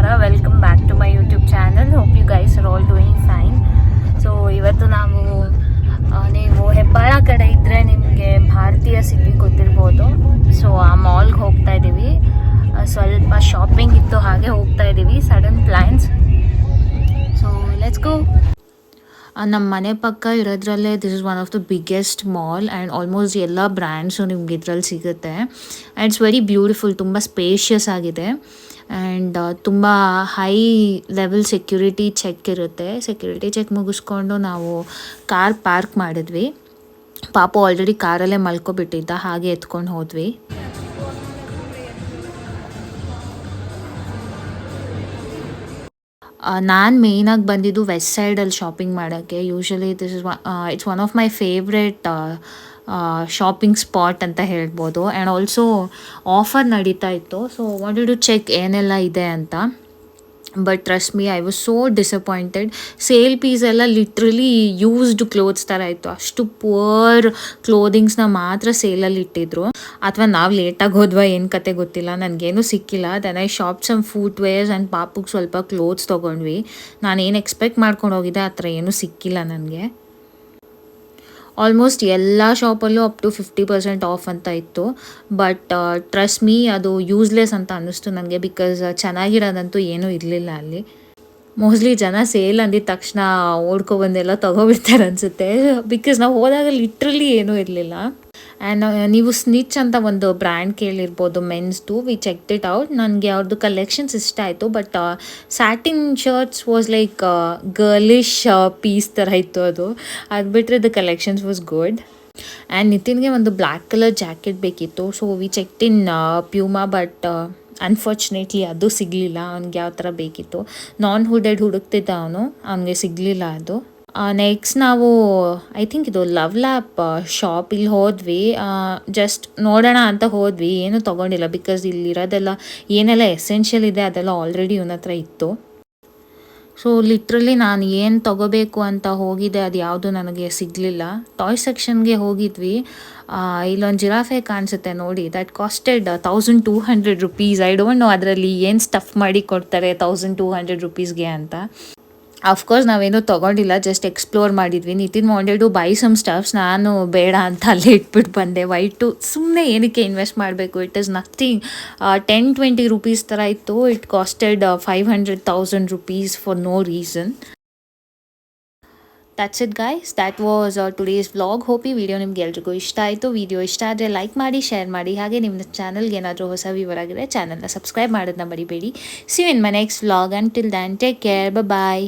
ನಮಸ್ಕಾರ, welcome back to my YouTube channel. Hope you guys are all doing fine. So ಇವತ್ತು ನಾವು ನೀವು ಹೆಬ್ಬಾಳ ಕಡೆ ಇದ್ದರೆ ನಿಮಗೆ ಭಾರತೀಯ ಸಿಟಿ ಗೊತ್ತಿರ್ಬೋದು. ಸೊ ಆ ಮಾಲ್ಗೆ ಹೋಗ್ತಾ ಇದ್ದೀವಿ. ಸ್ವಲ್ಪ ಶಾಪಿಂಗ್ ಇತ್ತು, ಹಾಗೆ ಹೋಗ್ತಾ ಇದ್ದೀವಿ. Sudden plans. So let's go. ನಮ್ಮ ಮನೆ ಪಕ್ಕ ಇರೋದ್ರಲ್ಲೇ this is one of the biggest mall and almost ಎಲ್ಲ ಬ್ರ್ಯಾಂಡ್ಸು ನಿಮ್ಗೆ ಇದ್ರಲ್ಲಿ ಸಿಗುತ್ತೆ. ಆ್ಯಂಡ್ ಇಟ್ಸ್ ವೆರಿ ಬ್ಯೂಟಿಫುಲ್, ತುಂಬ ಸ್ಪೇಷಿಯಸ್ ಆಗಿದೆ ಆ್ಯಂಡ್ ತುಂಬ ಹೈ ಲೆವೆಲ್ ಸೆಕ್ಯೂರಿಟಿ ಚೆಕ್ ಇರುತ್ತೆ. ಸೆಕ್ಯೂರಿಟಿ ಚೆಕ್ ಮುಗಿಸ್ಕೊಂಡು ನಾವು ಕಾರ್ ಪಾರ್ಕ್ ಮಾಡಿದ್ವಿ. ಪಾಪು ಆಲ್ರೆಡಿ ಕಾರಲ್ಲೇ ಮಲ್ಕೊಬಿಟ್ಟಿದ್ದ, ಹಾಗೆ ಎತ್ಕೊಂಡು ಹೋದ್ವಿ. ನಾನು ಮೇಯ್ನಾಗಿ ಬಂದಿದ್ದು ವೆಸ್ಟ್ ಸೈಡಲ್ಲಿ ಶಾಪಿಂಗ್ ಮಾಡೋಕ್ಕೆ. Usually this is it's one of my favourite shopping spot ಅಂತ ಹೇಳ್ಬೋದು. ಆ್ಯಂಡ್ ಆಲ್ಸೋ ಆಫರ್ ನಡೀತಾ ಇತ್ತು. ಸೊ ವಾಂಟೆಡ್ ಟು ಚೆಕ್ ಏನೆಲ್ಲ ಇದೆ ಅಂತ. But trust me, I was so disappointed. Sale piece ಎಲ್ಲ ಲಿಟ್ರಲಿ ಯೂಸ್ಡ್ ಕ್ಲೋತ್ಸ್ ಥರ ಇತ್ತು. ಅಷ್ಟು ಪುವರ್ ಕ್ಲೋದಿಂಗ್ಸ್ನ ಮಾತ್ರ ಸೇಲಲ್ಲಿ ಇಟ್ಟಿದ್ರು. ಅಥವಾ ನಾವು ಲೇಟಾಗಿ ಹೋದ್ವಾ ಏನು ಕತೆ ಗೊತ್ತಿಲ್ಲ, ನನಗೇನು ಸಿಕ್ಕಿಲ್ಲ. Then I shop some footwears and ಪಾಪುಗೆ ಸ್ವಲ್ಪ ಕ್ಲೋತ್ಸ್ ತೊಗೊಂಡ್ವಿ. ನಾನು ಏನು ಎಕ್ಸ್ಪೆಕ್ಟ್ ಮಾಡ್ಕೊಂಡು ಹೋಗಿದ್ದೆ ಆ ಥರ ಏನೂ ಸಿಕ್ಕಿಲ್ಲ ನನಗೆ. ಆಲ್ಮೋಸ್ಟ್ ಎಲ್ಲ ಶಾಪಲ್ಲೂ ಅಪ್ ಟು 50% ಆಫ್ ಅಂತ ಇತ್ತು. ಬಟ್ ಟ್ರಸ್ಟ್ ಮೀ, ಅದು ಯೂಸ್ಲೆಸ್ ಅಂತ ಅನ್ನಿಸ್ತು ನನಗೆ. ಬಿಕಾಸ್ ಚೆನ್ನಾಗಿರೋದಂತೂ ಏನೂ ಇರಲಿಲ್ಲ ಅಲ್ಲಿ. ಮೋಸ್ಟ್ಲಿ ಜನ ಸೇಲ್ ಅಂದಿದ ತಕ್ಷಣ ಓಡ್ಕೊಬಂದೆಲ್ಲ ತೊಗೊಬಿಡ್ತಾರೆ ಅನಿಸುತ್ತೆ. ಬಿಕಾಸ್ ನಾವು ಹೋದಾಗ ಲಿಟ್ರಲಿ ಏನೂ ಇರಲಿಲ್ಲ. ಆ್ಯಂಡ್ ನೀವು ಸ್ನಿಚ್ ಅಂತ ಒಂದು ಬ್ರ್ಯಾಂಡ್ ಕೇಳಿರ್ಬೋದು, ಮೆನ್ಸ್ದು. We checked it out. ನನಗೆ ಅವ್ರದ್ದು ಕಲೆಕ್ಷನ್ಸ್ ಇಷ್ಟ ಆಯಿತು. But satin shirts was like girlish piece ಥರ ಇತ್ತು ಅದು. ಅದು ಬಿಟ್ಟರೆ the collections was good. And ನಿತಿನ್ಗೆ ಒಂದು ಬ್ಲ್ಯಾಕ್ ಕಲರ್ ಜಾಕೆಟ್ ಬೇಕಿತ್ತು. So we checked in Puma. But unfortunately ಅದು ಸಿಗಲಿಲ್ಲ. ಅವ್ನಿಗೆ ಯಾವ ಥರ ಬೇಕಿತ್ತು. ನಾನ್ ಹುಡೆಡ್ ಹುಡುಕ್ತಿದ್ದ ಅವನಿಗೆ ಸಿಗಲಿಲ್ಲ ಅದು. ನೆಕ್ಸ್ಟ್ ನಾವು ಐ ಥಿಂಕ್ ಇದು ಲವ್ ಲ್ಯಾಪ್ ಶಾಪ್, ಇಲ್ಲಿ ಹೋದ್ವಿ. ಜಸ್ಟ್ ನೋಡೋಣ ಅಂತ ಹೋದ್ವಿ, ಏನೂ ತೊಗೊಂಡಿಲ್ಲ. ಬಿಕಾಸ್ ಇಲ್ಲಿರೋದೆಲ್ಲ ಏನೆಲ್ಲ ಎಸೆನ್ಷಿಯಲ್ ಇದೆ ಅದೆಲ್ಲ ಆಲ್ರೆಡಿ ಇವನ ಹತ್ರ ಇತ್ತು. ಸೊ ಲಿಟ್ರಲಿ ನಾನು ಏನು ತೊಗೋಬೇಕು ಅಂತ ಹೋಗಿದ್ದೆ, ಅದು ಯಾವುದು ನನಗೆ ಸಿಗಲಿಲ್ಲ. ಟಾಯ್ ಸೆಕ್ಷನ್ಗೆ ಹೋಗಿದ್ವಿ. ಇಲ್ಲೊಂದು ಜಿರಾಫೆ ಕಾಣಿಸುತ್ತೆ ನೋಡಿ, that costed 1200 rupees. I don't know ಅದರಲ್ಲಿ ಏನು ಸ್ಟಫ್ ಮಾಡಿ ಕೊಡ್ತಾರೆ 1200 ರುಪೀಸ್ಗೆ ಅಂತ. ಅಫ್ಕೋರ್ಸ್ ನಾವೇನೂ ತೊಗೊಂಡಿಲ್ಲ, ಜಸ್ಟ್ ಎಕ್ಸ್ಪ್ಲೋರ್ ಮಾಡಿದ್ವಿ. Nitin wanted to buy some stuffs. ನಾನು ಬೇಡ ಅಂತ ಅಲ್ಲೇ ಇಟ್ಬಿಟ್ಟು ಬಂದೆ. ವೈಟು ಸುಮ್ಮನೆ ಏನಕ್ಕೆ ಇನ್ವೆಸ್ಟ್ ಮಾಡಬೇಕು. It is nothing. 10-20 ರುಪೀಸ್ ಥರ ಇತ್ತು. It costed 500,000 rupees for no reason. That's it guys, that was today's vlog. Hope ಈ ವಿಡಿಯೋ ನಿಮ್ಗೆ ಎಲ್ರಿಗೂ ಇಷ್ಟ ಆಯಿತು. ವಿಡಿಯೋ ಇಷ್ಟ ಆದರೆ ಲೈಕ್ ಮಾಡಿ, ಶೇರ್ ಮಾಡಿ. ಹಾಗೆ ನಿಮ್ಮ ಚಾನಲ್ಗೆ ಏನಾದರೂ ಹೊಸ ವ್ಯೂವರ್ ಆಗಿದ್ರೆ ಚಾನಲ್ನ ಸಬ್ಸ್ಕ್ರೈಬ್ ಮಾಡೋದನ್ನ ಮರಿಬೇಡಿ. See you in my next vlog. Until then take care, bye.